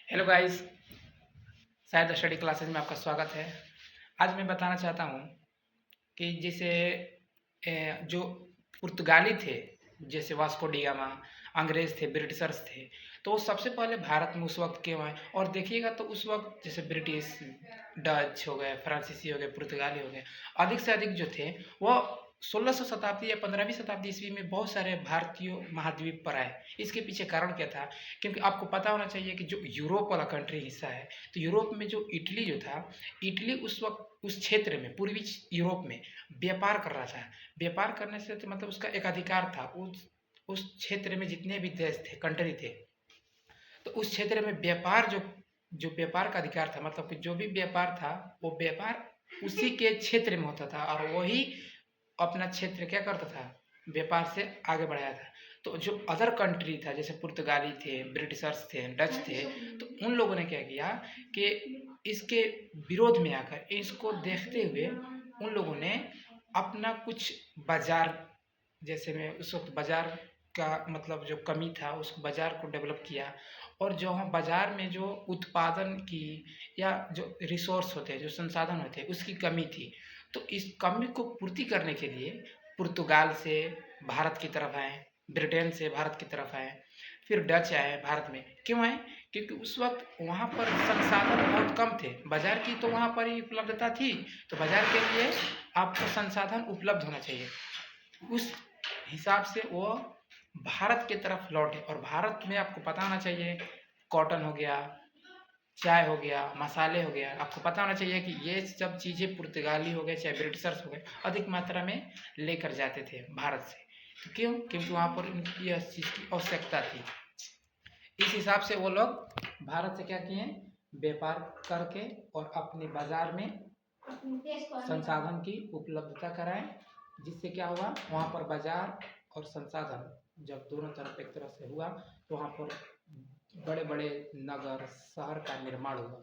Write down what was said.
Hello guys, शायद study classes में आपका स्वागत है। आज मैं बताना चाहता हूँ कि जैसे जो पुर्तगाली थे, जैसे वास्को डी गामा, अंग्रेज़ थे, ब्रिटिशर्स थे, तो वो सबसे पहले भारत में उस वक़्त क्यों आए? और देखिएगा तो उस वक़्त जैसे ब्रिटिश, डच हो गए, फ्रांसीसी हो गए, पुर्तगाली हो गए, अधिक से अधिक जो थे वो 1600 शताब्दी या 15वीं शताब्दी ईस्वी में बहुत सारे भारतीय महाद्वीप पर आए। इसके पीछे कारण क्या था? क्योंकि आपको पता होना चाहिए कि जो यूरोप वाला कंट्री हिस्सा है, तो यूरोप में जो इटली जो था, इटली उस वक़्त उस क्षेत्र में, पूर्वी यूरोप में व्यापार कर रहा था। व्यापार करने से तो मतलब उसका एक अधिकार था, उस क्षेत्र में जितने भी देश थे, कंट्री थे, तो उस क्षेत्र में व्यापार जो जो व्यापार का अधिकार था, मतलब कि जो भी व्यापार था, वो व्यापार उसी के क्षेत्र में होता था और वही अपना क्षेत्र क्या करता था, व्यापार से आगे बढ़ाया था। तो जो अदर कंट्री था, जैसे पुर्तगाली थे, ब्रिटिशर्स थे, डच थे, तो उन लोगों ने क्या किया कि इसके विरोध में आकर, इसको देखते हुए उन लोगों ने अपना कुछ बाजार, जैसे में उस वक्त बाजार का मतलब जो कमी था, उस बाजार को डेवलप किया। और जो हम बाजार में जो उत्पादन की या जो रिसोर्स होते हैं, जो संसाधन होते हैं, उसकी कमी थी, तो इस कमी को पूर्ति करने के लिए पुर्तगाल से भारत की तरफ आए, ब्रिटेन से भारत की तरफ आए, फिर डच आए भारत में। क्यों आए? क्योंकि उस वक्त वहाँ पर संसाधन बहुत कम थे, बाजार की तो वहाँ पर ही उपलब्धता थी, तो बाजार के लिए आपको संसाधन उपलब्ध होना चाहिए। उस हिसाब से वो भारत की तरफ लौटे। और भारत में आपको पता होना चाहिए, कॉटन हो गया, चाय हो गया, मसाले हो गया, आपको पता होना चाहिए कि ये सब चीज़ें पुर्तगाली हो गए चाहे ब्रिटिशर्स हो गए, अधिक मात्रा में लेकर जाते थे भारत से। तो क्यों? क्योंकि वहाँ पर उनकी इस चीज़ की आवश्यकता थी। इस हिसाब से वो लोग भारत से क्या किए, व्यापार करके और अपने बाजार में संसाधन की उपलब्धता कराएं, जिससे क्या हुआ, वहाँ पर बाजार और संसाधन जब दोनों तरफ एक तरह से हुआ, तो वहाँ पर बड़े बड़े नगर, शहर का निर्माण हुआ।